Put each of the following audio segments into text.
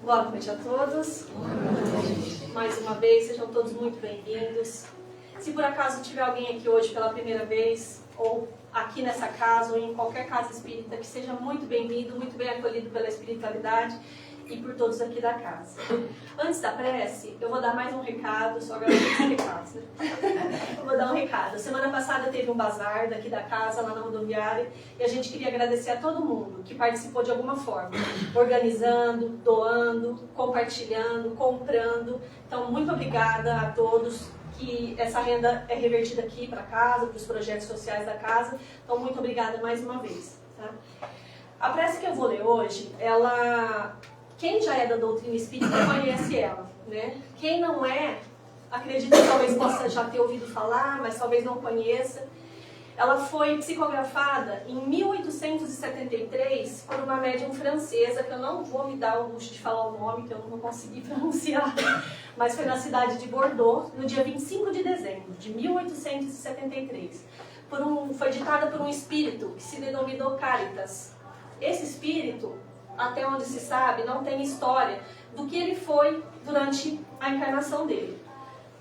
Boa noite a todos. Mais uma vez, sejam todos muito bem-vindos. Se por acaso tiver alguém aqui hoje pela primeira vez, ou aqui nessa casa, ou em qualquer casa espírita, que seja muito bem-vindo, muito bem acolhido pela espiritualidade e por todos aqui da casa. Antes da prece, eu vou dar mais um recado, só agora tem recados, né? Eu vou dar um recado. Semana passada teve um bazar daqui da casa, lá na rodoviária, e a gente queria agradecer a todo mundo que participou de alguma forma, organizando, doando, compartilhando, comprando. Então, muito obrigada a todos, que essa renda é revertida aqui para casa, para os projetos sociais da casa. Então, muito obrigada mais uma vez. Tá? A prece que eu vou ler hoje, quem já é da doutrina espírita conhece ela, né? Quem não é, acredito que talvez possa já ter ouvido falar, mas talvez não conheça. Ela foi psicografada em 1873 por uma médium francesa, que eu não vou me dar o luxo de falar o nome, que eu não consegui pronunciar, mas foi na cidade de Bordeaux, no dia 25 de dezembro de 1873. Foi ditada por um espírito que se denominou Caritas. Esse espírito, até onde se sabe, não tem história do que ele foi durante a encarnação dele.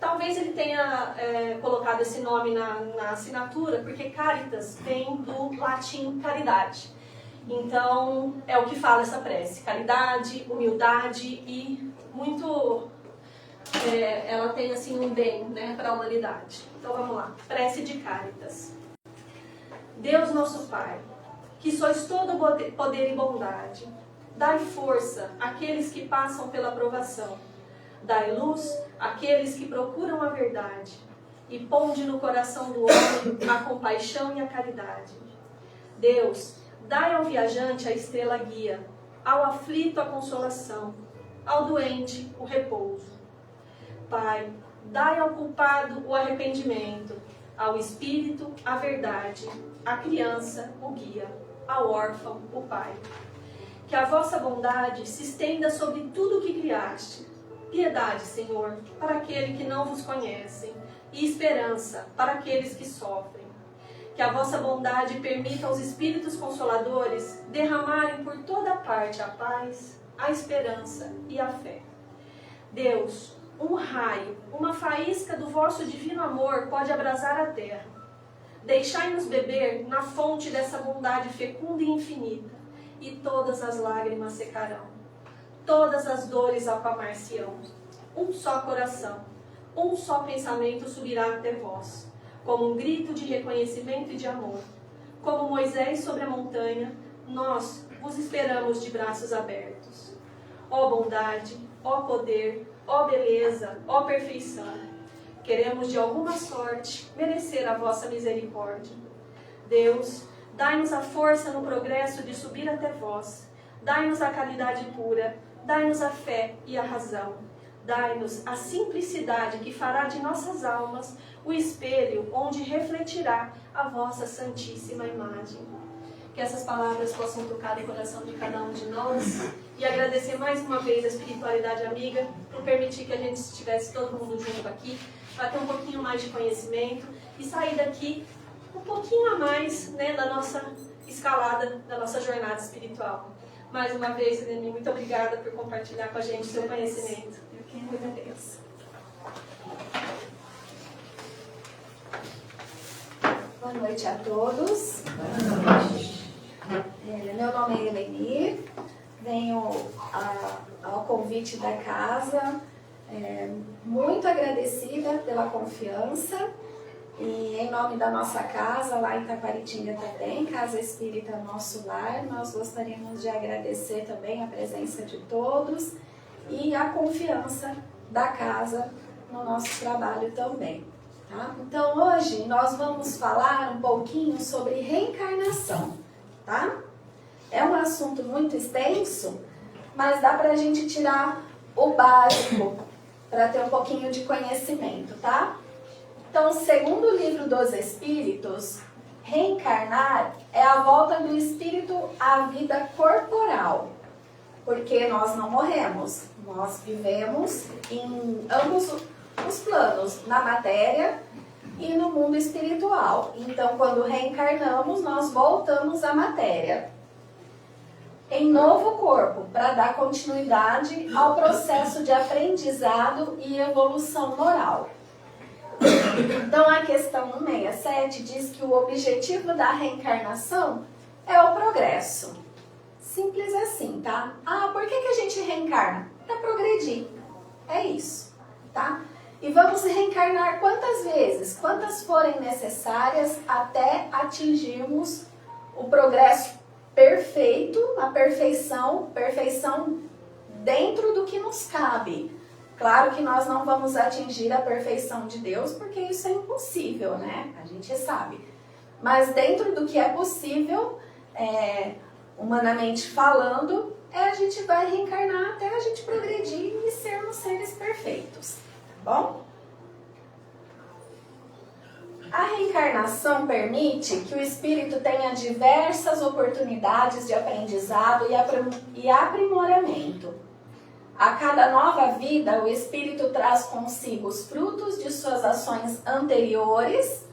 Talvez ele tenha colocado esse nome na assinatura, porque Caritas vem do latim caridade. Então, é o que fala essa prece. Caridade, humildade e muito... ela tem assim um bem, né, para a humanidade. Então, vamos lá. Prece de Caritas. Deus nosso Pai, que sois todo poder e bondade, dai força àqueles que passam pela provação. Dai luz àqueles que procuram a verdade. E ponde no coração do homem a compaixão e a caridade. Deus, dai ao viajante a estrela guia, ao aflito a consolação, ao doente o repouso. Pai, dai ao culpado o arrependimento, ao espírito a verdade, à criança o guia, ao órfão o pai. Que a vossa bondade se estenda sobre tudo o que criaste. Piedade, Senhor, para aquele que não vos conhecem, e esperança para aqueles que sofrem. Que a vossa bondade permita aos Espíritos Consoladores derramarem por toda parte a paz, a esperança e a fé. Deus, um raio, uma faísca do vosso divino amor pode abrasar a terra. Deixai-nos beber na fonte dessa bondade fecunda e infinita, e todas as lágrimas secarão. Todas as dores acalmar-se-ão. Um só coração, um só pensamento subirá até vós, como um grito de reconhecimento e de amor. Como Moisés sobre a montanha, nós vos esperamos de braços abertos. Ó bondade, ó poder, ó beleza, ó perfeição, queremos de alguma sorte merecer a vossa misericórdia. Deus, dai-nos a força no progresso de subir até vós. Dai-nos a caridade pura, dai-nos a fé e a razão. Dai-nos a simplicidade que fará de nossas almas o espelho onde refletirá a vossa santíssima imagem. Que essas palavras possam tocar o coração de cada um de nós e agradecer mais uma vez a espiritualidade amiga por permitir que a gente estivesse todo mundo junto aqui, para ter um pouquinho mais de conhecimento e sair daqui um pouquinho a mais, né, da nossa escalada, da nossa jornada espiritual. Mais uma vez, Irene, muito obrigada por compartilhar com a gente o seu conhecimento. Eu que agradeço. Boa noite a todos. Meu nome é Elenir, venho ao convite da casa, muito agradecida pela confiança. E em nome da nossa casa, lá em Taparitinga também, Casa Espírita Nosso Lar, nós gostaríamos de agradecer também a presença de todos e a confiança da casa no nosso trabalho também. Tá? Então hoje nós vamos falar um pouquinho sobre reencarnação. Tá? É um assunto muito extenso, mas dá pra gente tirar o básico para ter um pouquinho de conhecimento, tá? Então, segundo o Livro dos Espíritos, reencarnar é a volta do espírito à vida corporal, porque nós não morremos, nós vivemos em ambos os planos, na matéria e no mundo espiritual. Então, quando reencarnamos, nós voltamos à matéria. em novo corpo, para dar continuidade ao processo de aprendizado e evolução moral. Então, a questão 167 diz que o objetivo da reencarnação é o progresso. Simples assim, tá? Por que a gente reencarna? Para progredir. É isso, tá? E vamos reencarnar quantas vezes? Quantas forem necessárias até atingirmos o progresso perfeito, a perfeição dentro do que nos cabe. Claro que nós não vamos atingir a perfeição de Deus, porque isso é impossível, né? A gente sabe. Mas dentro do que é possível, humanamente falando, a gente vai reencarnar até a gente progredir e sermos seres perfeitos, tá bom? A reencarnação permite que o espírito tenha diversas oportunidades de aprendizado e aprimoramento. A cada nova vida, o espírito traz consigo os frutos de suas ações anteriores,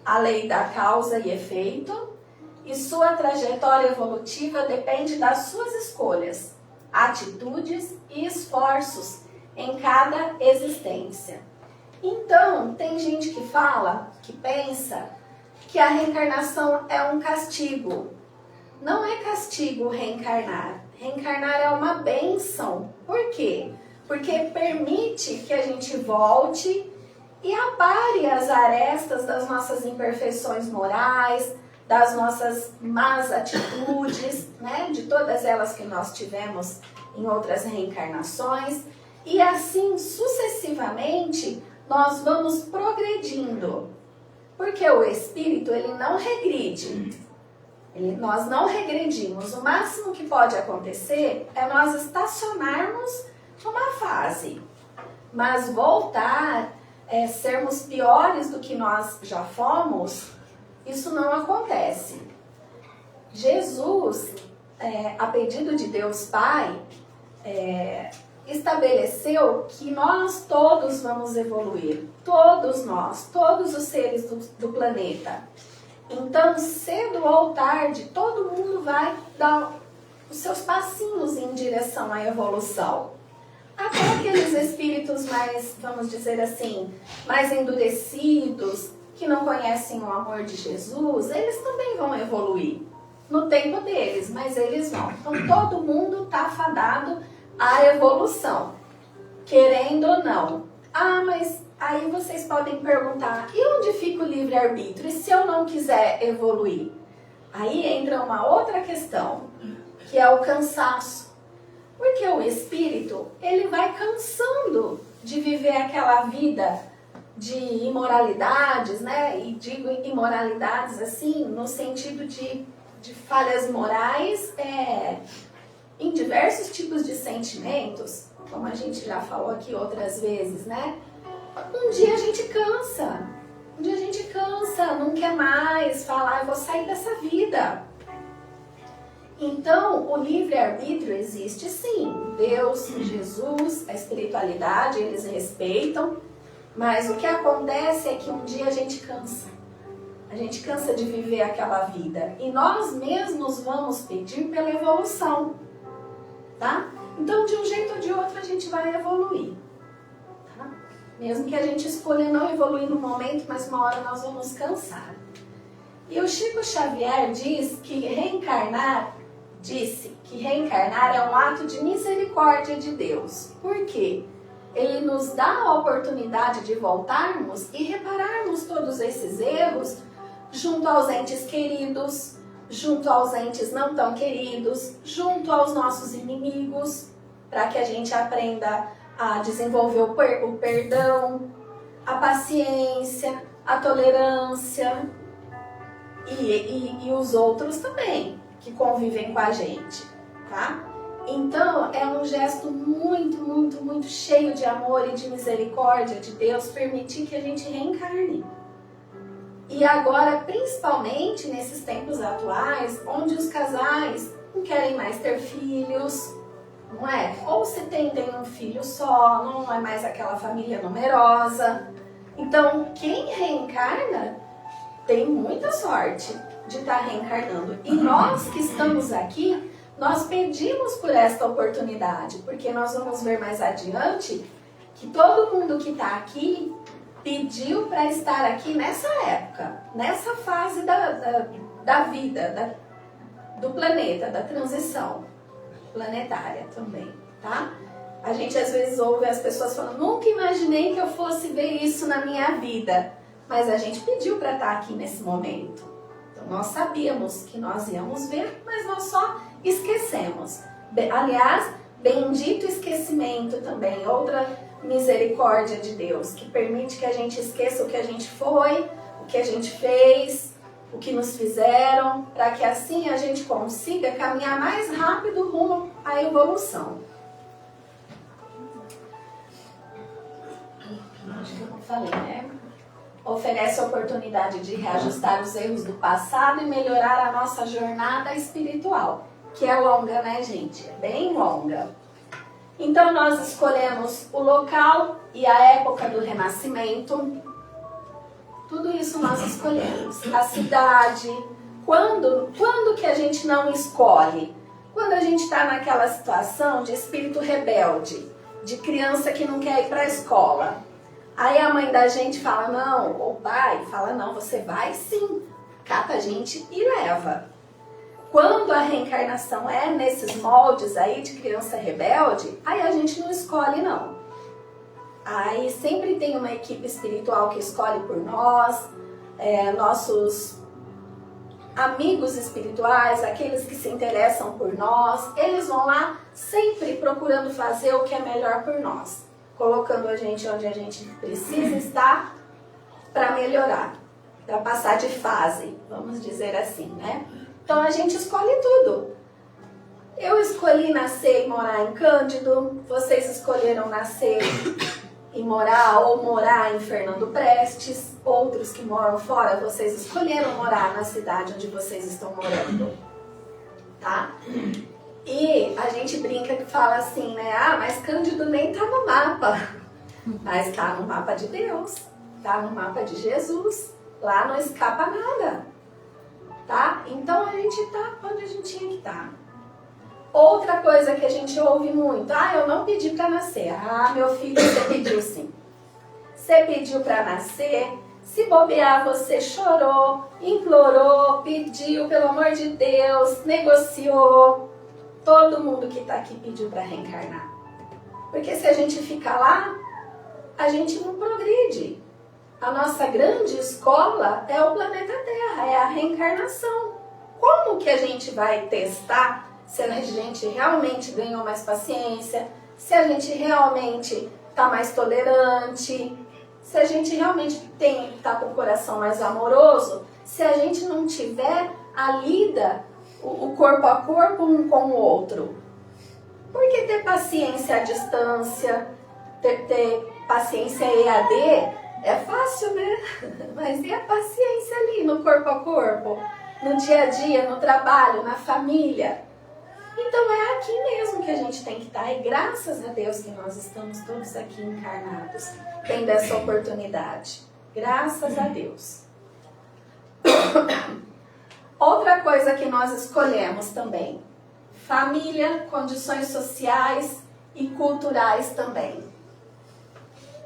a lei da causa e efeito, e sua trajetória evolutiva depende das suas escolhas, atitudes e esforços em cada existência. Então, tem gente que fala, que pensa, que a reencarnação é um castigo. Não é castigo reencarnar. Reencarnar é uma bênção. Por quê? Porque permite que a gente volte e apare as arestas das nossas imperfeições morais, das nossas más atitudes, né? De todas elas que nós tivemos em outras reencarnações. E assim, sucessivamente, nós vamos progredindo. Porque o espírito, ele não regride. Nós não regredimos. O máximo que pode acontecer é nós estacionarmos numa fase. Mas voltar, sermos piores do que nós já fomos, isso não acontece. Jesus, a pedido de Deus Pai, estabeleceu que nós todos vamos evoluir. Todos nós, todos os seres do planeta. Então, cedo ou tarde, todo mundo vai dar os seus passinhos em direção à evolução. Até aqueles espíritos mais, vamos dizer assim, mais endurecidos, que não conhecem o amor de Jesus, eles também vão evoluir no tempo deles, mas eles vão. Então, todo mundo está fadado à evolução, querendo ou não. Mas aí vocês podem perguntar, e onde fica o livre-arbítrio? E se eu não quiser evoluir? Aí entra uma outra questão, que é o cansaço. Porque o espírito, ele vai cansando de viver aquela vida de imoralidades, né? E digo imoralidades assim, no sentido de falhas morais, em diversos tipos de sentimentos, como a gente já falou aqui outras vezes, né? Um dia a gente cansa, não quer mais falar, eu vou sair dessa vida. Então, o livre-arbítrio existe sim. Deus, Jesus, a espiritualidade, eles respeitam, mas o que acontece é que um dia a gente cansa. A gente cansa de viver aquela vida. E nós mesmos vamos pedir pela evolução, tá? Então, de um jeito ou de outro, a gente vai evoluir. Tá? Mesmo que a gente escolha não evoluir no momento, mas uma hora nós vamos cansar. E o Chico Xavier disse que reencarnar é um ato de misericórdia de Deus. Por quê? Ele nos dá a oportunidade de voltarmos e repararmos todos esses erros junto aos entes queridos, junto aos entes não tão queridos, junto aos nossos inimigos, para que a gente aprenda a desenvolver o perdão, a paciência, a tolerância e os outros também, que convivem com a gente, tá? Então, é um gesto muito, muito, muito cheio de amor e de misericórdia de Deus permitir que a gente reencarne. E agora, principalmente nesses tempos atuais, onde os casais não querem mais ter filhos, não é? Ou se tem um filho só, não é mais aquela família numerosa. Então, quem reencarna tem muita sorte de estar reencarnando. E nós que estamos aqui nós pedimos por esta oportunidade, porque nós vamos ver mais adiante que todo mundo que está aqui pediu para estar aqui nessa época, nessa fase da vida, do planeta, da transição planetária também, tá? A gente às vezes ouve as pessoas falando, nunca imaginei que eu fosse ver isso na minha vida, mas a gente pediu para estar aqui nesse momento. Então nós sabíamos que nós íamos ver, mas nós só esquecemos. Aliás, bendito esquecimento também, outra misericórdia de Deus, que permite que a gente esqueça o que a gente foi, o que a gente fez, o que nos fizeram, para que assim a gente consiga caminhar mais rápido rumo à evolução. Acho que eu não falei, né? Oferece a oportunidade de reajustar os erros do passado e melhorar a nossa jornada espiritual, que é longa, né, gente? É bem longa. Então nós escolhemos o local e a época do renascimento. Tudo isso nós escolhemos. A cidade. Quando que a gente não escolhe? Quando a gente está naquela situação de espírito rebelde, de criança que não quer ir para a escola. Aí a mãe da gente fala não, ou o pai fala não, você vai sim. Cata a gente e leva. Quando a reencarnação é nesses moldes aí de criança rebelde, aí a gente não escolhe não. Aí sempre tem uma equipe espiritual que escolhe por nós, nossos amigos espirituais, aqueles que se interessam por nós, eles vão lá sempre procurando fazer o que é melhor por nós, colocando a gente onde a gente precisa estar para melhorar, para passar de fase, vamos dizer assim, né? Então a gente escolhe tudo. Eu escolhi nascer e morar em Cândido, vocês escolheram nascer e morar em Fernando Prestes, outros que moram fora, vocês escolheram morar na cidade onde vocês estão morando, tá? E a gente brinca que fala assim, né? Ah, mas Cândido nem tá no mapa, mas tá no mapa de Deus, tá no mapa de Jesus, lá não escapa nada, tá? Então a gente tá onde a gente tinha que estar. Outra coisa que a gente ouve muito, eu não pedi para nascer. Meu filho, você pediu sim. Você pediu para nascer, se bobear você chorou, implorou, pediu, pelo amor de Deus, negociou. Todo mundo que está aqui pediu para reencarnar. Porque se a gente ficar lá, a gente não progride. A nossa grande escola é o planeta Terra, é a reencarnação. Como que a gente vai testar se a gente realmente ganhou mais paciência, se a gente realmente está mais tolerante, se a gente realmente está com o coração mais amoroso, se a gente não tiver a lida, o corpo a corpo um com o outro. Porque ter paciência à distância, ter paciência EAD é fácil, né? Mas e a paciência ali no corpo a corpo, no dia a dia, no trabalho, na família? Então é aqui mesmo que a gente tem que estar. E graças a Deus que nós estamos todos aqui encarnados, tendo essa oportunidade. Graças a Deus. Outra coisa que nós escolhemos também. Família, condições sociais e culturais também.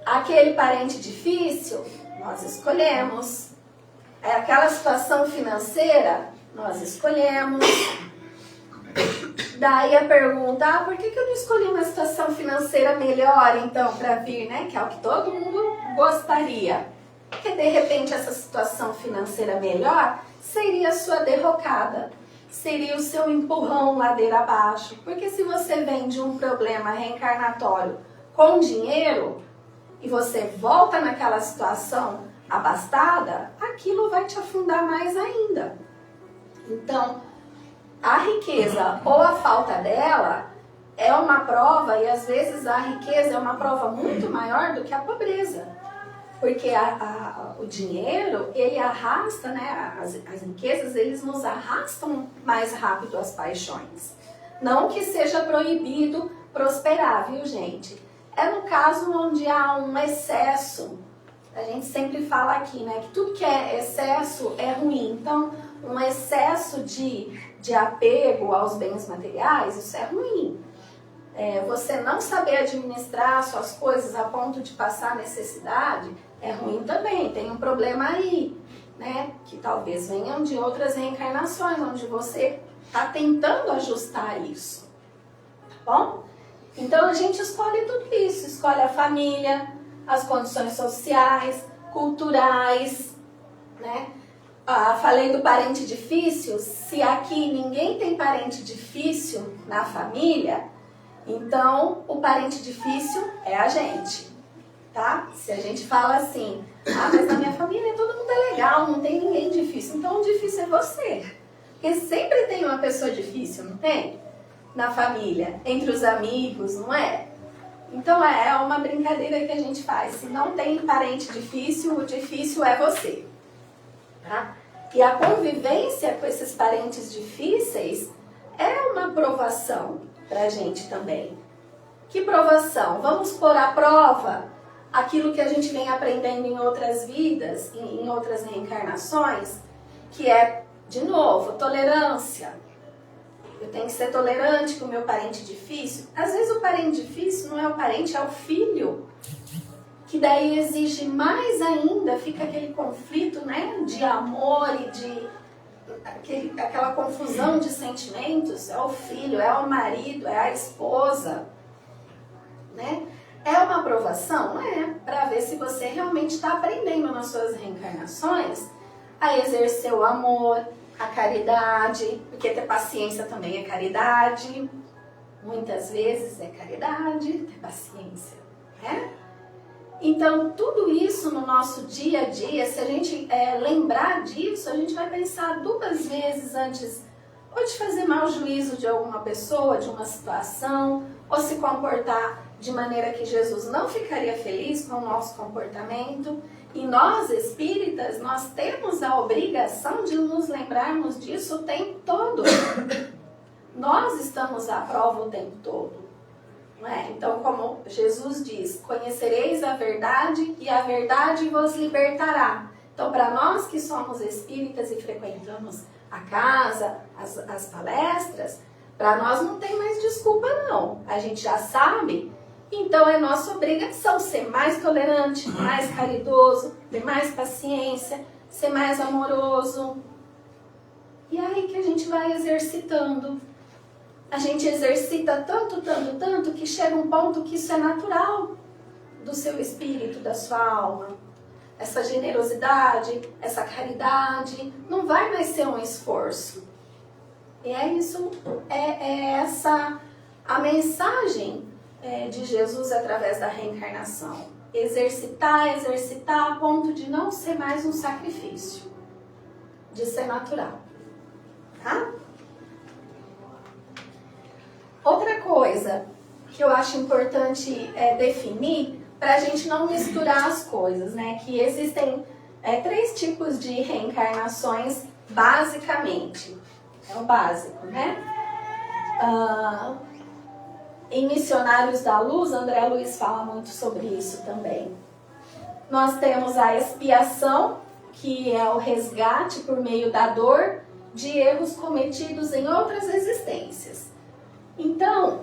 Aquele parente difícil, nós escolhemos. É aquela situação financeira, nós escolhemos. Daí a pergunta, por que eu não escolhi uma situação financeira melhor então para vir, né? Que é o que todo mundo gostaria. Porque de repente essa situação financeira melhor seria a sua derrocada, seria o seu empurrão ladeira abaixo. Porque se você vem de um problema reencarnatório com dinheiro e você volta naquela situação abastada, aquilo vai te afundar mais ainda. Então, a riqueza ou a falta dela é uma prova, e às vezes a riqueza é uma prova muito maior do que a pobreza. Porque o dinheiro, ele arrasta, né? As riquezas, eles nos arrastam mais rápido às paixões. Não que seja proibido prosperar, viu, gente? É no caso onde há um excesso. A gente sempre fala aqui, né? Que tudo que é excesso é ruim. Então, um excesso de de apego aos bens materiais, isso é ruim. Você não saber administrar suas coisas a ponto de passar necessidade é ruim também. Tem um problema aí, né? Que talvez venham de outras reencarnações, onde você está tentando ajustar isso. Tá bom? Então a gente escolhe tudo isso. Escolhe a família, as condições sociais, culturais, né? Falei do parente difícil. Se aqui ninguém tem parente difícil na família, então o parente difícil é a gente, tá? Se a gente fala assim, mas na minha família todo mundo é legal, não tem ninguém difícil, então o difícil é você. Porque sempre tem uma pessoa difícil, não tem? Na família, entre os amigos, não é? Então é uma brincadeira que a gente faz. Se não tem parente difícil, o difícil é você. Tá? E a convivência com esses parentes difíceis é uma provação pra gente também. Que provação? Vamos pôr à prova aquilo que a gente vem aprendendo em outras vidas, em outras reencarnações, que é, de novo, tolerância. Eu tenho que ser tolerante com o meu parente difícil. Às vezes o parente difícil não é o parente, é o filho. Que daí exige mais ainda, fica aquele conflito, né, de amor e de aquela confusão de sentimentos. É o filho, é o marido, é a esposa, né? É uma aprovação? É, para ver se você realmente está aprendendo nas suas reencarnações a exercer o amor, a caridade, porque ter paciência também é caridade. Muitas vezes é caridade, ter paciência, né? Então, tudo isso no nosso dia a dia, se a gente lembrar disso, a gente vai pensar 2 vezes antes ou de fazer mau juízo de alguma pessoa, de uma situação, ou se comportar de maneira que Jesus não ficaria feliz com o nosso comportamento. E nós, espíritas, nós temos a obrigação de nos lembrarmos disso o tempo todo. Nós estamos à prova o tempo todo. Então, como Jesus diz, conhecereis a verdade e a verdade vos libertará. Então, para nós que somos espíritas e frequentamos a casa, as palestras, para nós não tem mais desculpa não. A gente já sabe, então é nossa obrigação ser mais tolerante, mais caridoso, ter mais paciência, ser mais amoroso. E é aí que a gente vai exercitando. A gente exercita tanto, que chega um ponto que isso é natural do seu espírito, da sua alma. Essa generosidade, essa caridade, não vai mais ser um esforço. E é isso, essa a mensagem de Jesus através da reencarnação. Exercitar a ponto de não ser mais um sacrifício, de ser natural. Tá? Outra coisa que eu acho importante definir, para a gente não misturar as coisas, né? Que existem 3 tipos de reencarnações, basicamente. É o básico, né? Em Missionários da Luz, André Luiz fala muito sobre isso também. Nós temos a expiação, que é o resgate por meio da dor de erros cometidos em outras existências. Então,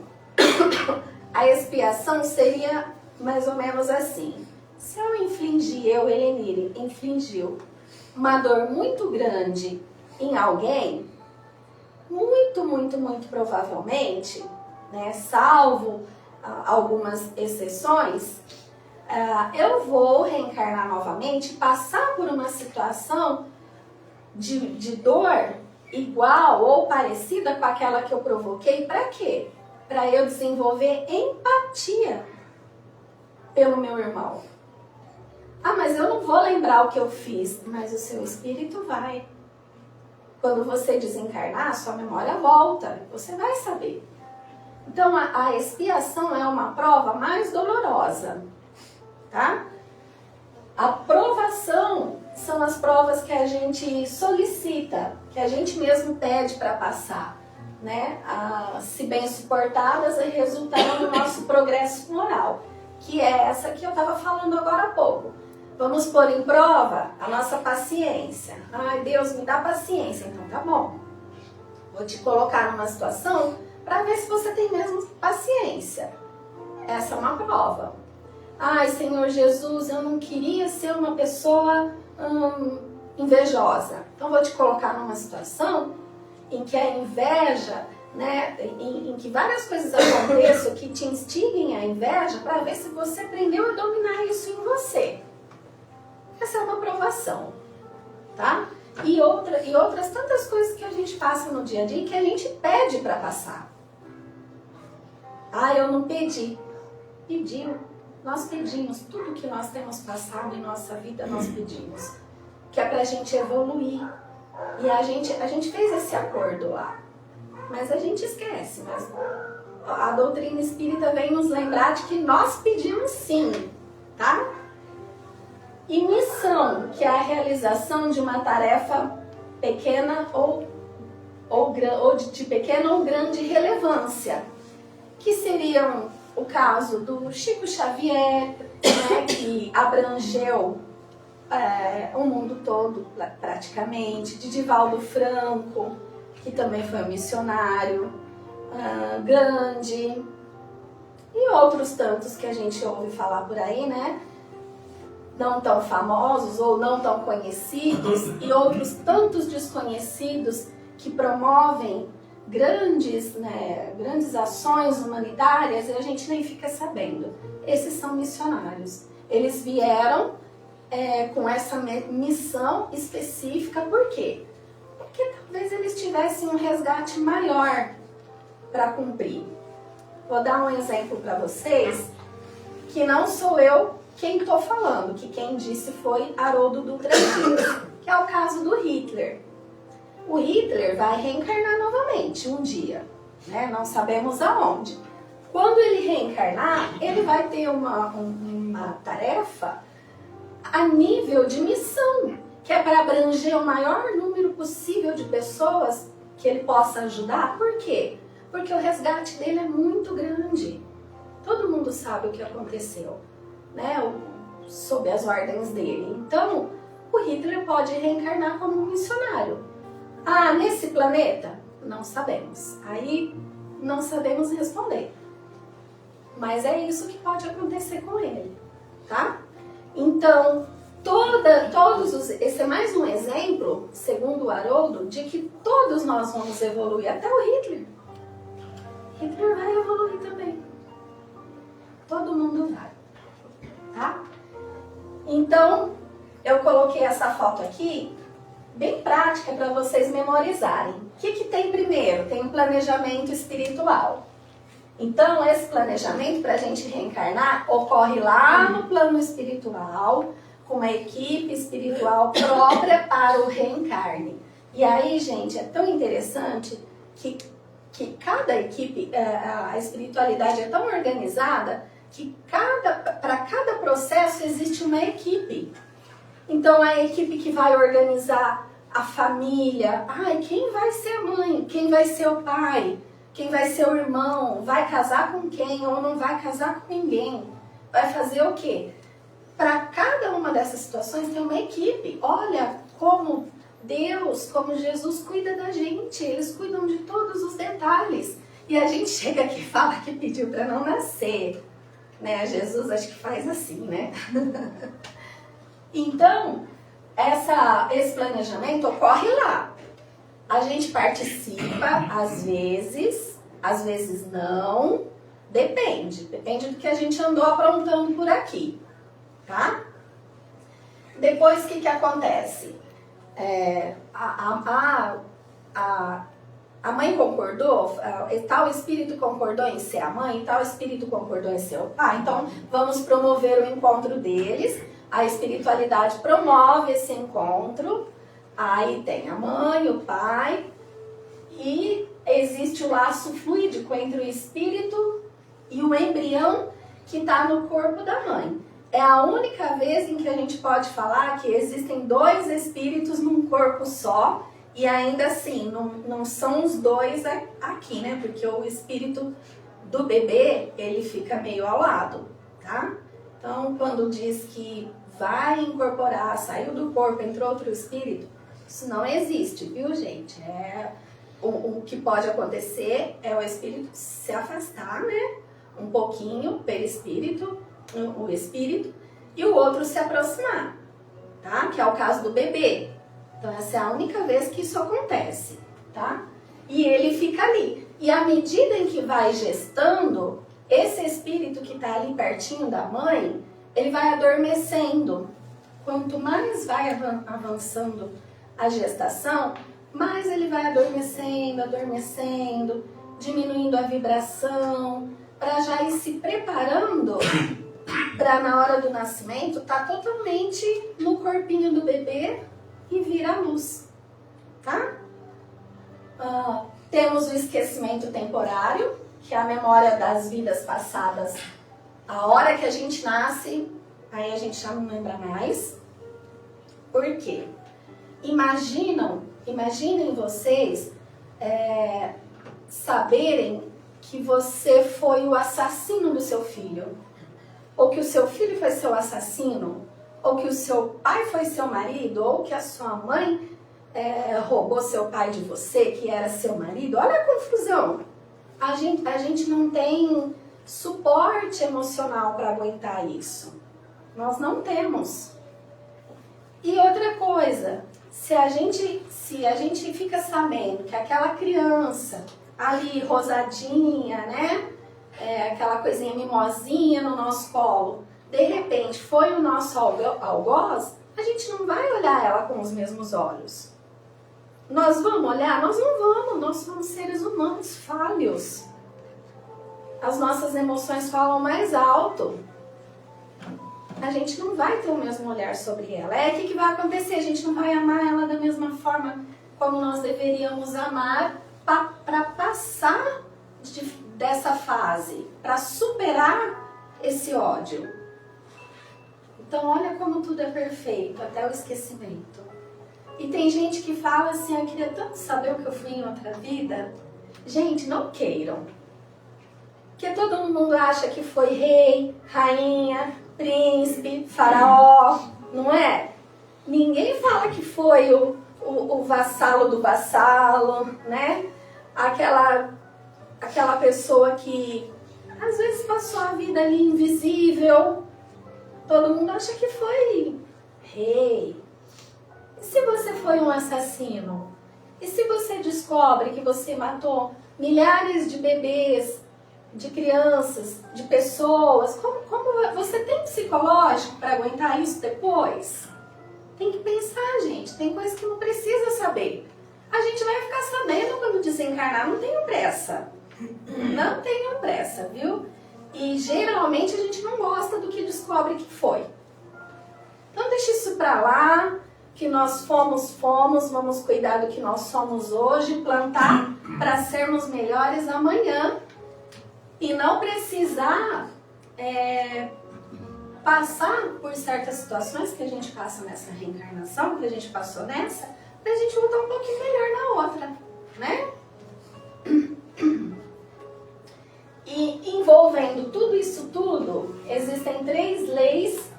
a expiação seria mais ou menos assim. Se eu Helenire, infligiu uma dor muito grande em alguém, muito provavelmente, né, salvo algumas exceções, eu vou reencarnar novamente, passar por uma situação de dor igual ou parecida com aquela que eu provoquei. Para quê? Para eu desenvolver empatia pelo meu irmão. Mas eu não vou lembrar o que eu fiz, mas o seu espírito vai. Quando você desencarnar, sua memória volta, você vai saber. Então a expiação é uma prova mais dolorosa, tá? A provação são as provas que a gente solicita, que a gente mesmo pede para passar, né? Se bem suportadas, resultarão no nosso progresso moral, que é essa que eu estava falando agora há pouco. Vamos pôr em prova a nossa paciência. Ai, Deus, me dá paciência. Então tá bom. Vou te colocar numa situação para ver se você tem mesmo paciência. Essa é uma prova. Ai, Senhor Jesus, eu não queria ser uma pessoa invejosa. Então vou te colocar numa situação em que a inveja, né, em que várias coisas aconteçam que te instiguem a inveja para ver se você aprendeu a dominar isso em você. Essa é uma provação, tá? E outras tantas coisas que a gente passa no dia a dia e que a gente pede para passar. Ah, eu não pedi. Pediu. Nós pedimos. Tudo que nós temos passado em nossa vida, nós pedimos. Que é pra gente evoluir. E a gente fez esse acordo lá. Mas a gente esquece. Mas a doutrina espírita vem nos lembrar de que nós pedimos sim, tá? E missão, que é a realização de uma tarefa pequena ou de pequena ou grande relevância. Que seriam o caso do Chico Xavier, né, que abrangeu o mundo todo praticamente, de Divaldo Franco, que também foi um missionário grande, e outros tantos que a gente ouve falar por aí, né? Não tão famosos ou não tão conhecidos, e outros tantos desconhecidos que promovem grandes ações humanitárias e a gente nem fica sabendo. Esses são missionários. Eles vieram com essa missão específica. Por quê? Porque talvez eles tivessem um resgate maior para cumprir. Vou dar um exemplo para vocês, que não sou eu quem estou falando, que quem disse foi Haroldo Dutra Dias, que é o caso do Hitler. O Hitler vai reencarnar novamente um dia, né? Não sabemos aonde. Quando ele reencarnar, ele vai ter uma tarefa a nível de missão, que é para abranger o maior número possível de pessoas que ele possa ajudar. Por quê? Porque o resgate dele é muito grande. Todo mundo sabe o que aconteceu, né? Sob as ordens dele. Então, o Hitler pode reencarnar como um missionário. Ah, nesse planeta? Não sabemos. Aí não sabemos responder. Mas é isso que pode acontecer com ele, tá? Então, esse é mais um exemplo, segundo o Haroldo, de que todos nós vamos evoluir, até o Hitler. Hitler vai evoluir também. Todo mundo vai, tá? Então, eu coloquei essa foto aqui, bem prática para vocês memorizarem. O que tem primeiro? Tem um planejamento espiritual. Então, esse planejamento para a gente reencarnar ocorre lá no plano espiritual, com uma equipe espiritual própria para o reencarne. E aí, gente, é tão interessante que cada equipe, a espiritualidade é tão organizada que para cada processo existe uma equipe. Então, a equipe que vai organizar a família, quem vai ser a mãe, quem vai ser o pai, quem vai ser o irmão, vai casar com quem ou não vai casar com ninguém, vai fazer o quê? Para cada uma dessas situações tem uma equipe. Olha como Deus, como Jesus cuida da gente, eles cuidam de todos os detalhes. E a gente chega aqui e fala que pediu para não nascer, né? Jesus acho que faz assim, né? Então, esse planejamento ocorre lá. A gente participa, às vezes não, depende do que a gente andou aprontando por aqui, tá? Depois, o que acontece? A mãe concordou, tal espírito concordou em ser a mãe, tal espírito concordou em ser o pai, então vamos promover o encontro deles. A espiritualidade promove esse encontro, aí tem a mãe, o pai, e existe o laço fluídico entre o espírito e o embrião que está no corpo da mãe. É a única vez em que a gente pode falar que existem dois espíritos num corpo só, e ainda assim, não são os dois aqui, né? Porque o espírito do bebê, ele fica meio ao lado, tá? Então, quando diz que vai incorporar, saiu do corpo, entrou outro espírito, isso não existe, viu, gente? o que pode acontecer é o espírito se afastar, né? Um pouquinho, o perispírito, o espírito, e o outro se aproximar, tá? Que é o caso do bebê. Então essa é a única vez que isso acontece, tá? E ele fica ali. E à medida em que vai gestando, esse espírito que está ali pertinho da mãe, ele vai adormecendo. Quanto mais vai avançando a gestação, mais ele vai adormecendo, diminuindo a vibração, para já ir se preparando para na hora do nascimento estar totalmente no corpinho do bebê e vir à luz, tá? Temos o esquecimento temporário, que é a memória das vidas passadas. A hora que a gente nasce, aí a gente já não lembra mais. Por quê? Imaginem vocês saberem que você foi o assassino do seu filho, ou que o seu filho foi seu assassino, ou que o seu pai foi seu marido, ou que a sua mãe roubou seu pai de você, que era seu marido. Olha a confusão. A gente não tem suporte emocional para aguentar isso. Nós não temos. E outra coisa, se a gente fica sabendo que aquela criança ali rosadinha, né? Aquela coisinha mimosinha no nosso colo, de repente foi o nosso algoz, a gente não vai olhar ela com os mesmos olhos. Nós vamos olhar? Nós não vamos, nós somos seres humanos falhos. As nossas emoções falam mais alto. A gente não vai ter o mesmo olhar sobre ela. O que vai acontecer? A gente não vai amar ela da mesma forma como nós deveríamos amar para passar dessa fase, para superar esse ódio. Então olha como tudo é perfeito, até o esquecimento. E tem gente que fala assim, eu queria tanto saber o que eu fui em outra vida. Gente, não queiram. Porque todo mundo acha que foi rei, rainha, príncipe, faraó, não é? Ninguém fala que foi o vassalo do vassalo, né? Aquela pessoa que às vezes passou a vida ali invisível. Todo mundo acha que foi rei. E se você foi um assassino? E se você descobre que você matou milhares de bebês, de crianças, de pessoas, como você tem psicológico para aguentar isso depois? Tem que pensar, gente. Tem coisa que não precisa saber. A gente vai ficar sabendo quando desencarnar. Não tenham pressa. Não tenham pressa, viu? E geralmente a gente não gosta do que descobre que foi. Então deixa isso para lá. Que nós fomos, vamos cuidar do que nós somos hoje, plantar para sermos melhores amanhã e não precisar passar por certas situações que a gente passa nessa reencarnação, que a gente passou nessa, para a gente voltar um pouquinho melhor na outra, né? E envolvendo tudo isso existem 3 leis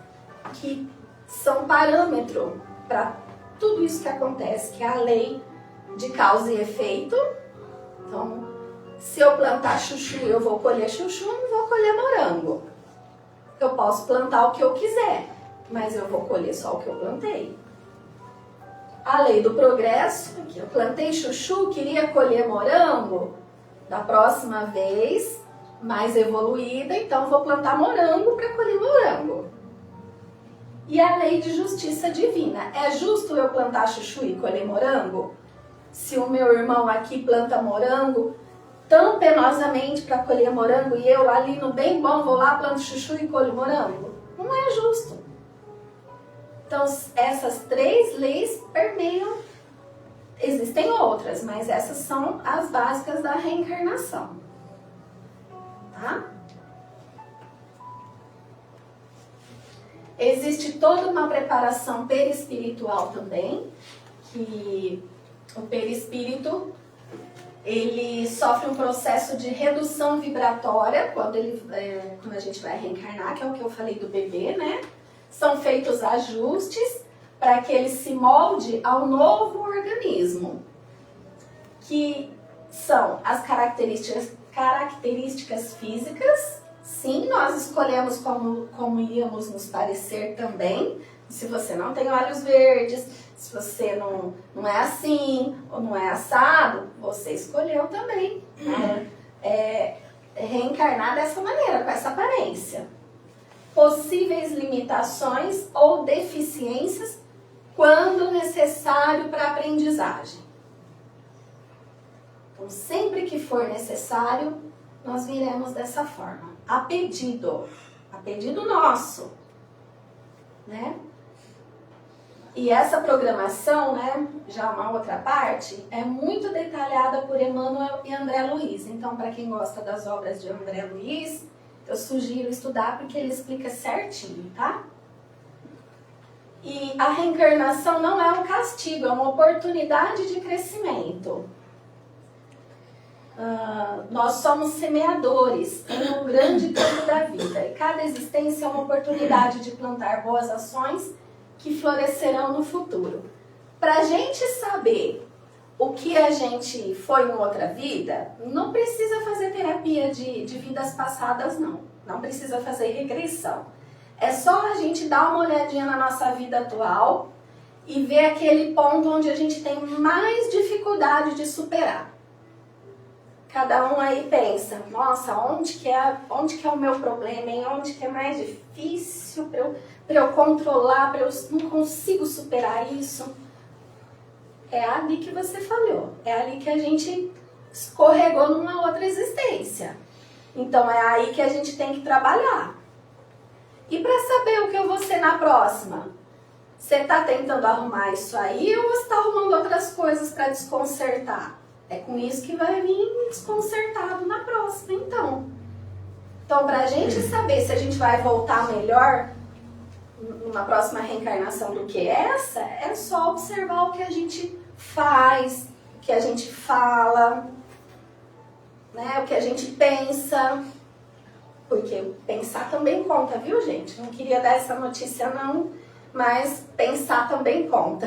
que são parâmetro para tudo isso que acontece, que é a lei de causa e efeito. Então, se eu plantar chuchu, eu vou colher chuchu, não vou colher morango. Eu posso plantar o que eu quiser, mas eu vou colher só o que eu plantei. A lei do progresso, aqui eu plantei chuchu, queria colher morango, da próxima vez, mais evoluída, então vou plantar morango para colher morango. E a lei de justiça divina. É justo eu plantar chuchu e colher morango? Se o meu irmão aqui planta morango tão penosamente para colher morango e eu ali no bem bom vou lá, planto chuchu e colho morango? Não é justo. Então essas 3 leis permeiam. Existem outras, mas essas são as básicas da reencarnação. Tá? Existe toda uma preparação perispiritual também, que o perispírito ele sofre um processo de redução vibratória quando a gente vai reencarnar, que é o que eu falei do bebê, né? São feitos ajustes para que ele se molde ao novo organismo, que são as características físicas. Sim, nós escolhemos como íamos nos parecer também. Se você não tem olhos verdes, se você não é assim ou não é assado, você escolheu também, né? Reencarnar dessa maneira, com essa aparência. Possíveis limitações ou deficiências quando necessário para a aprendizagem. Então, sempre que for necessário, nós viremos dessa forma. A pedido nosso, né? E essa programação, né, já uma outra parte, é muito detalhada por Emmanuel e André Luiz. Então, para quem gosta das obras de André Luiz, eu sugiro estudar porque ele explica certinho, tá? E a reencarnação não é um castigo, é uma oportunidade de crescimento. Nós somos semeadores em um grande campo da vida. E cada existência é uma oportunidade de plantar boas ações que florescerão no futuro. Para a gente saber o que a gente foi em outra vida, não precisa fazer terapia de vidas passadas, não. Não precisa fazer regressão. É só a gente dar uma olhadinha na nossa vida atual e ver aquele ponto onde a gente tem mais dificuldade de superar. Cada um aí pensa, nossa, onde que é o meu problema, hein? Onde que é mais difícil para eu controlar, eu não consigo superar isso. É ali que você falhou, é ali que a gente escorregou numa outra existência. Então é aí que a gente tem que trabalhar. E para saber o que eu vou ser na próxima? Você está tentando arrumar isso aí ou você está arrumando outras coisas para desconcertar? É com isso que vai vir desconcertado na próxima, então. Então, para a gente saber se a gente vai voltar melhor numa próxima reencarnação do que essa, é só observar o que a gente faz, o que a gente fala, né? O que a gente pensa. Porque pensar também conta, viu, gente? Não queria dar essa notícia, não, mas pensar também conta.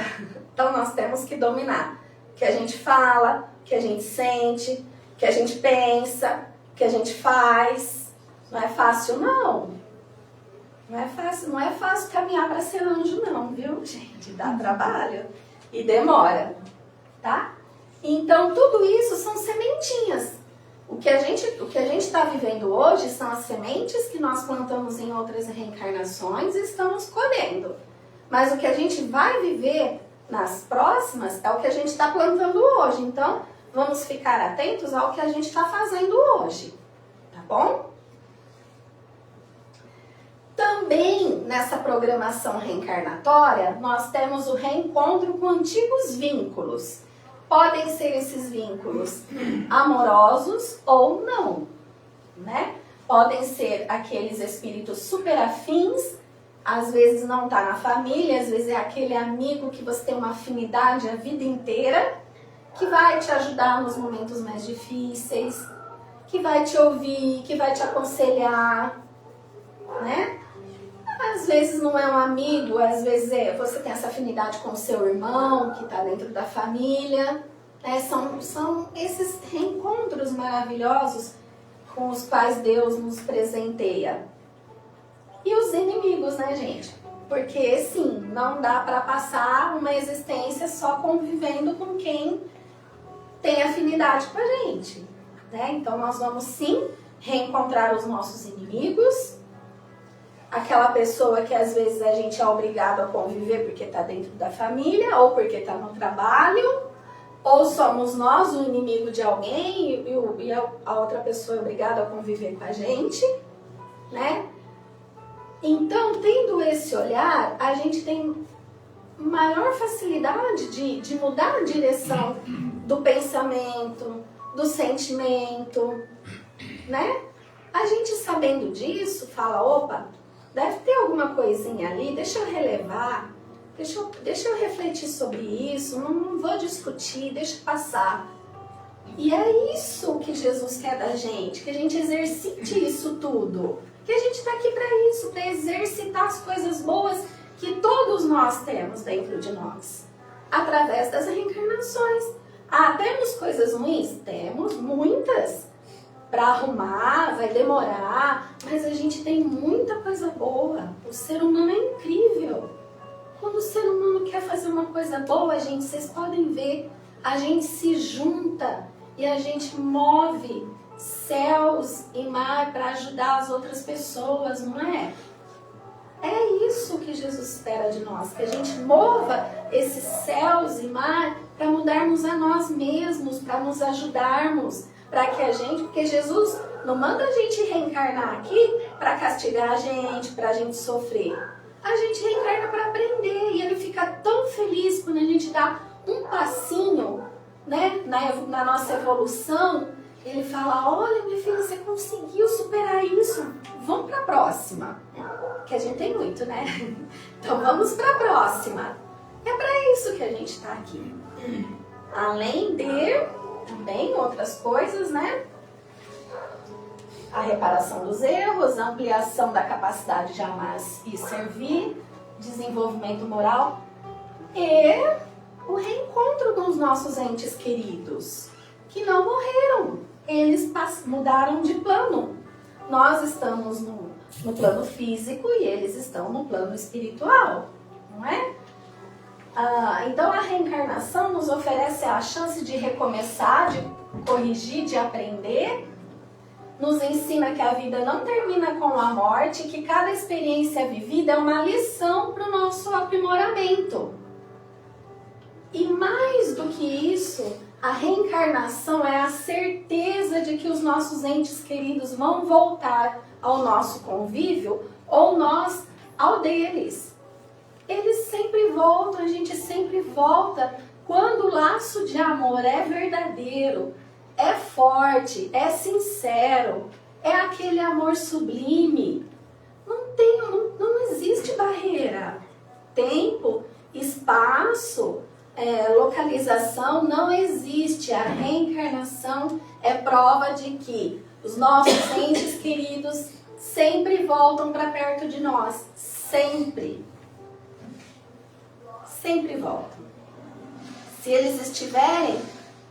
Então, nós temos que dominar o que a gente fala, o que a gente sente, o que a gente pensa, o que a gente faz. Não é fácil, não. Não é fácil caminhar para ser anjo, não, viu, gente? Dá trabalho e demora, tá? Então, tudo isso são sementinhas. O que a gente está vivendo hoje são as sementes que nós plantamos em outras reencarnações e estamos colhendo. Mas o que a gente vai viver nas próximas é o que a gente está plantando hoje. Então, vamos ficar atentos ao que a gente está fazendo hoje, tá bom? Também nessa programação reencarnatória, nós temos o reencontro com antigos vínculos. Podem ser esses vínculos amorosos ou não, né? Podem ser aqueles espíritos super afins, às vezes não está na família, às vezes é aquele amigo que você tem uma afinidade a vida inteira, que vai te ajudar nos momentos mais difíceis, que vai te ouvir, que vai te aconselhar, né? Às vezes não é um amigo, às vezes você tem essa afinidade com o seu irmão, que está dentro da família. São esses reencontros maravilhosos com os quais Deus nos presenteia. E os inimigos, né, gente? Porque, sim, não dá para passar uma existência só convivendo com quem tem afinidade com a gente, né? Então, nós vamos, sim, reencontrar os nossos inimigos. Aquela pessoa que às vezes a gente é obrigado a conviver porque está dentro da família, ou porque está no trabalho, ou somos nós o inimigo de alguém e a outra pessoa é obrigada a conviver com a gente, né? Então, tendo esse olhar, a gente tem maior facilidade de mudar a direção do pensamento, do sentimento, né? A gente sabendo disso, fala, opa, deve ter alguma coisinha ali, deixa eu relevar, deixa eu refletir sobre isso, não vou discutir, deixa passar. E é isso que Jesus quer da gente, que a gente exercite isso tudo. Que a gente está aqui para isso, para exercitar as coisas boas que todos nós temos dentro de nós. Através das reencarnações, Ah, temos coisas ruins? Temos muitas. Para arrumar, vai demorar, mas a gente tem muita coisa boa. O ser humano é incrível. Quando o ser humano quer fazer uma coisa boa, gente, vocês podem ver, a gente se junta e a gente move céus e mar para ajudar as outras pessoas, não é? É isso que Jesus espera de nós, que a gente mova esses céus e mar para mudarmos a nós mesmos, para nos ajudarmos, para que a gente, porque Jesus não manda a gente reencarnar aqui para castigar a gente, para a gente sofrer. A gente reencarna para aprender e ele fica tão feliz quando a gente dá um passinho, né, na nossa evolução. Ele fala, olha minha filha, você conseguiu superar isso, vamos para a próxima. Que a gente tem muito, né? Então vamos para a próxima. É para isso que a gente está aqui. Além de também outras coisas, né? A reparação dos erros, a ampliação da capacidade de amar e servir, desenvolvimento moral e o reencontro com os nossos entes queridos que não morreram. Eles mudaram de plano. Nós estamos no plano físico e eles estão no plano espiritual, não é? Então a reencarnação nos oferece a chance de recomeçar, de corrigir, de aprender. Nos ensina que a vida não termina com a morte, que cada experiência vivida é uma lição para o nosso aprimoramento. E mais do que isso, a reencarnação é a certeza de que os nossos entes queridos vão voltar ao nosso convívio ou nós ao deles. Eles sempre voltam, a gente sempre volta quando o laço de amor é verdadeiro, é forte, é sincero, é aquele amor sublime. Não existe barreira. Tempo, espaço, localização não existe. A reencarnação é prova de que os nossos entes queridos sempre voltam para perto de nós. Sempre. Sempre voltam. Se eles estiverem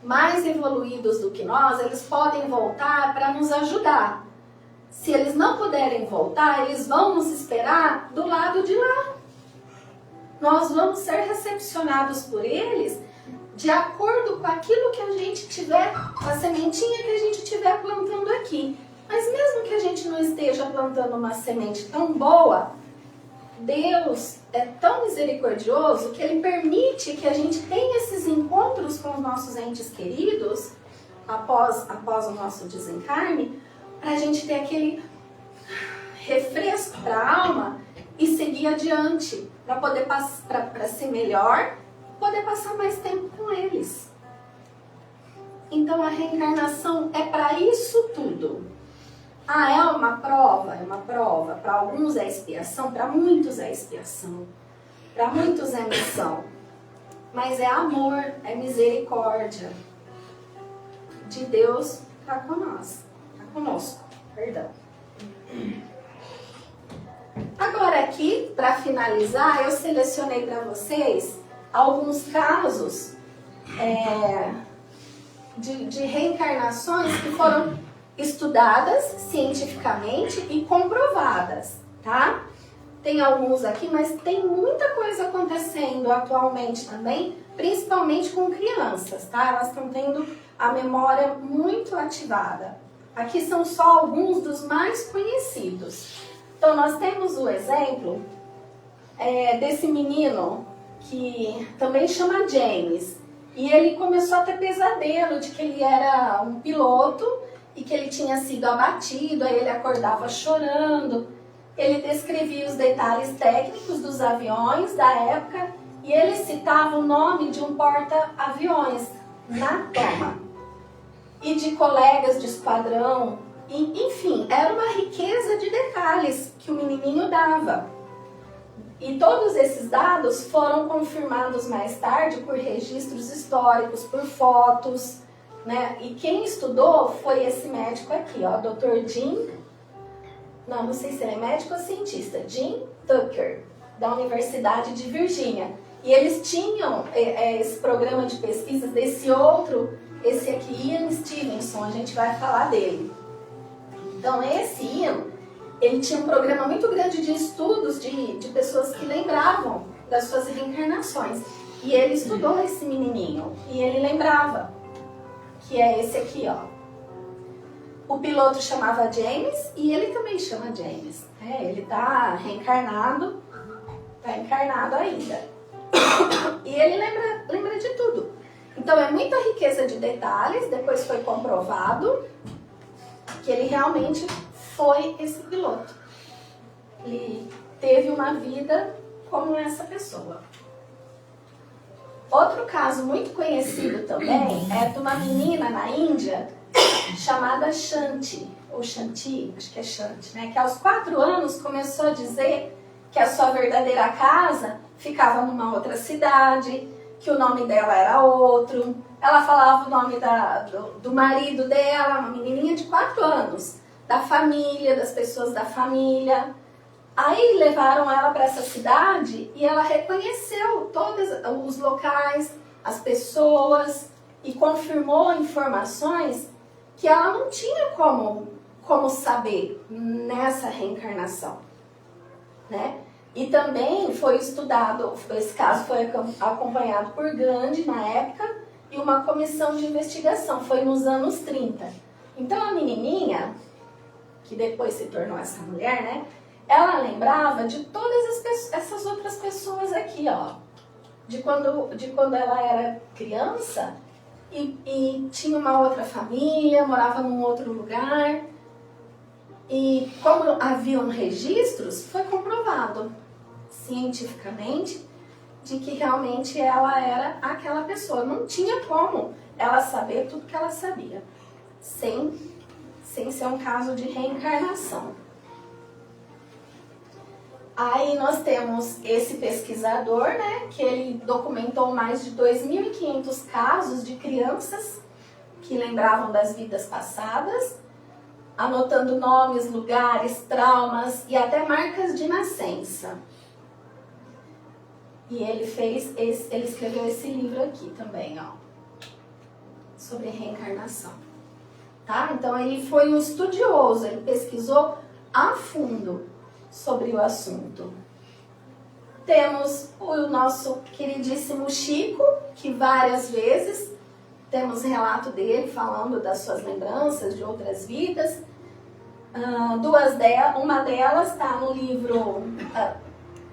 mais evoluídos do que nós, eles podem voltar para nos ajudar. Se eles não puderem voltar, eles vão nos esperar do lado de lá. Nós vamos ser recepcionados por eles de acordo com aquilo que a gente tiver, a sementinha que a gente estiver plantando aqui. Mas mesmo que a gente não esteja plantando uma semente tão boa, Deus é tão misericordioso que Ele permite que a gente tenha esses encontros com os nossos entes queridos após o nosso desencarne, para a gente ter aquele refresco para a alma e seguir adiante, para poder para ser melhor, poder passar mais tempo com eles. Então a reencarnação é para isso tudo. É uma prova? É uma prova. Para alguns é expiação, para muitos é expiação, para muitos é missão. Mas é amor, é misericórdia de Deus para conosco. Perdão. Agora aqui, para finalizar, eu selecionei para vocês alguns casos de reencarnações que foram estudadas cientificamente e comprovadas, tá? Tem alguns aqui, mas tem muita coisa acontecendo atualmente também, principalmente com crianças, tá? Elas estão tendo a memória muito ativada. Aqui são só alguns dos mais conhecidos. Então, nós temos o exemplo desse menino que também chama James. E ele começou a ter pesadelo de que ele era um piloto e que ele tinha sido abatido, aí ele acordava chorando. Ele descrevia os detalhes técnicos dos aviões da época e ele citava o nome de um porta-aviões na toma. E de colegas de esquadrão, enfim, era uma riqueza de detalhes que o menininho dava. E todos esses dados foram confirmados mais tarde por registros históricos, por fotos, né? E quem estudou foi esse médico aqui, ó, Dr. Jim, não sei se ele é médico ou cientista, Jim Tucker, da Universidade de Virgínia. E eles tinham esse programa de pesquisas desse outro, esse aqui, Ian Stevenson, a gente vai falar dele. Então esse Ian, ele tinha um programa muito grande de estudos de pessoas que lembravam das suas reencarnações. E ele estudou esse menininho, e ele lembrava, que é esse aqui, ó. O piloto chamava James, e ele também chama James. Ele tá reencarnado, tá encarnado ainda. E ele lembra de tudo. Então é muita riqueza de detalhes. Depois foi comprovado que ele realmente foi esse piloto. Ele teve uma vida como essa pessoa. Outro caso muito conhecido também é de uma menina na Índia chamada Shanti, ou Shanti, acho que é Shanti, né? Que aos 4 anos começou a dizer que a sua verdadeira casa ficava numa outra cidade, que o nome dela era outro. Ela falava o nome do marido dela, uma menininha de 4 anos, da família, das pessoas da família. Aí levaram ela para essa cidade e ela reconheceu todos os locais, as pessoas, e confirmou informações que ela não tinha como saber nessa reencarnação, né? E também foi estudado, esse caso foi acompanhado por Gandhi na época e uma comissão de investigação, foi nos anos 30. Então a menininha, que depois se tornou essa mulher, né? Ela lembrava de todas essas outras pessoas aqui, ó. De quando ela era criança e tinha uma outra família, morava num outro lugar. E como haviam registros, foi comprovado cientificamente de que realmente ela era aquela pessoa. Não tinha como ela saber tudo que ela sabia, sem ser um caso de reencarnação. Aí nós temos esse pesquisador, né, que ele documentou mais de 2.500 casos de crianças que lembravam das vidas passadas, anotando nomes, lugares, traumas e até marcas de nascença. E ele escreveu esse livro aqui também, ó, sobre reencarnação. Tá? Então ele foi um estudioso, ele pesquisou a fundo sobre o assunto. Temos o nosso queridíssimo Chico, que várias vezes temos relato dele falando das suas lembranças de outras vidas. Uma delas está no livro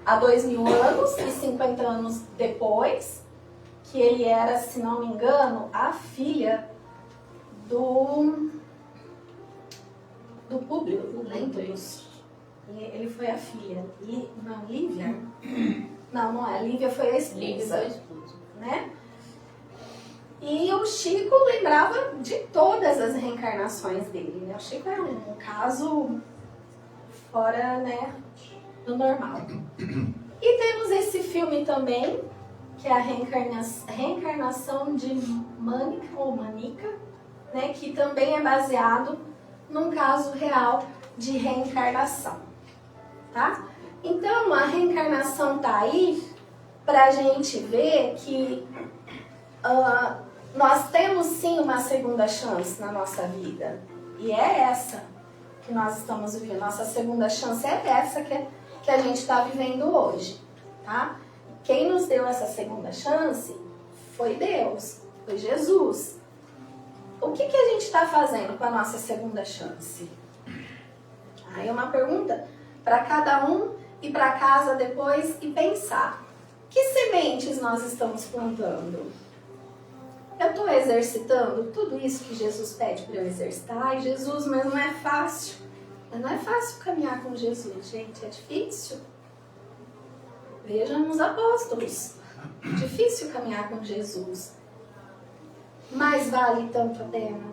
Há 2.000 anos e 50 anos depois, que ele era, se não me engano, a filha do Públio Lentulus. Ele foi a filha. Lívia? Não é. Lívia foi a esposa. Né? E o Chico lembrava de todas as reencarnações dele. Né? O Chico é um caso fora, né, do normal. E temos esse filme também, que é a reencarnação de Manica, né, que também é baseado num caso real de reencarnação. Tá? Então, a reencarnação tá aí para a gente ver que nós temos sim uma segunda chance na nossa vida. E é essa que nós estamos vivendo. Nossa segunda chance é essa que a gente está vivendo hoje. Tá? Quem nos deu essa segunda chance foi Deus, foi Jesus. O que a gente está fazendo com a nossa segunda chance? Aí é uma pergunta para cada um ir para casa depois e pensar. Que sementes nós estamos plantando? Eu estou exercitando tudo isso que Jesus pede para eu exercitar? Ai, Jesus, mas não é fácil. Mas não é fácil caminhar com Jesus, gente. É difícil. Vejam os apóstolos. Difícil caminhar com Jesus. Mas vale tanto a pena.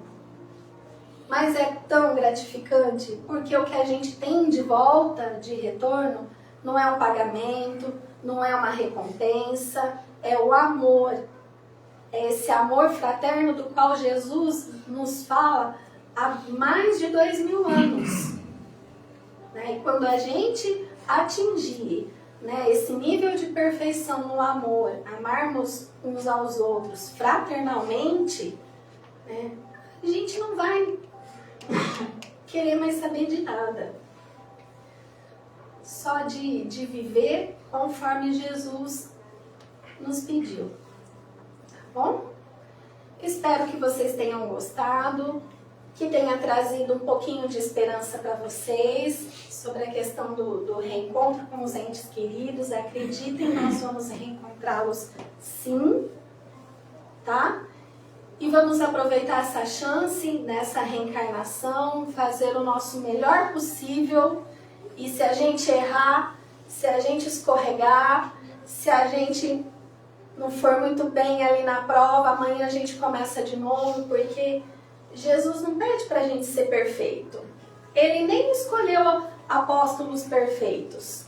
Mas é tão gratificante, porque o que a gente tem de volta, de retorno, não é um pagamento, não é uma recompensa, é o amor. É esse amor fraterno do qual Jesus nos fala há mais de 2.000 anos. Né? E quando a gente atingir né, esse nível de perfeição no amor, amarmos uns aos outros fraternalmente, né, a gente não vai querer mais saber de nada. Só de viver conforme Jesus nos pediu. Tá bom? Espero que vocês tenham gostado, que tenha trazido um pouquinho de esperança para vocês sobre a questão do reencontro com os entes queridos. Acreditem, nós vamos reencontrá-los sim, tá? E vamos aproveitar essa chance nessa reencarnação, fazer o nosso melhor possível. E se a gente errar, se a gente escorregar, se a gente não for muito bem ali na prova, amanhã a gente começa de novo, porque Jesus não pede para a gente ser perfeito. Ele nem escolheu apóstolos perfeitos,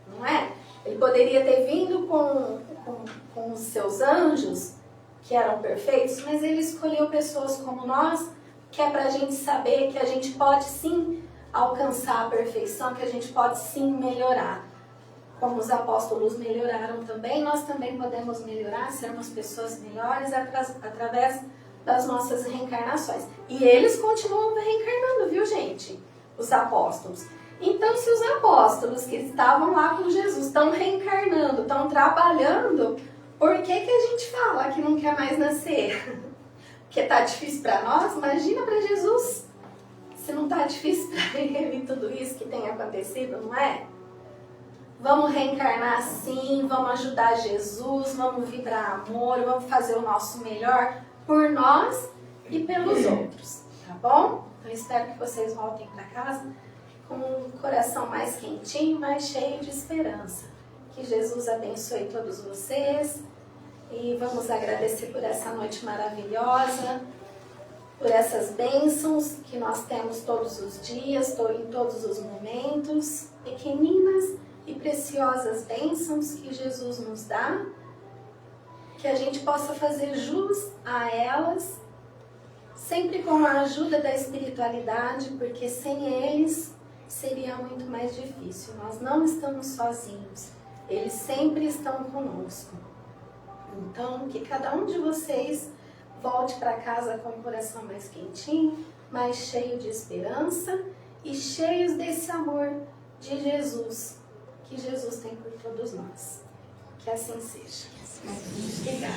não é? Ele poderia ter vindo com os seus anjos, que eram perfeitos, mas ele escolheu pessoas como nós, que é para a gente saber que a gente pode sim alcançar a perfeição, que a gente pode sim melhorar. Como os apóstolos melhoraram também, nós também podemos melhorar, sermos pessoas melhores através das nossas reencarnações. E eles continuam reencarnando, viu, gente? Os apóstolos. Então, se os apóstolos que estavam lá com Jesus estão reencarnando, estão trabalhando, por que a gente fala que não quer mais nascer? Porque está difícil para nós? Imagina para Jesus. Se não está difícil para ele tudo isso que tem acontecido, não é? Vamos reencarnar sim, vamos ajudar Jesus, vamos vibrar amor, vamos fazer o nosso melhor por nós e pelos outros, tá bom? Então espero que vocês voltem para casa com um coração mais quentinho, mais cheio de esperança. Que Jesus abençoe todos vocês e vamos agradecer por essa noite maravilhosa, por essas bênçãos que nós temos todos os dias, em todos os momentos, pequeninas e preciosas bênçãos que Jesus nos dá, que a gente possa fazer jus a elas, sempre com a ajuda da espiritualidade, porque sem eles seria muito mais difícil. Nós não estamos sozinhos, eles sempre estão conosco. Então, que cada um de vocês volte para casa com o coração mais quentinho, mais cheio de esperança e cheios desse amor de Jesus, que Jesus tem por todos nós. Que assim seja. Obrigada.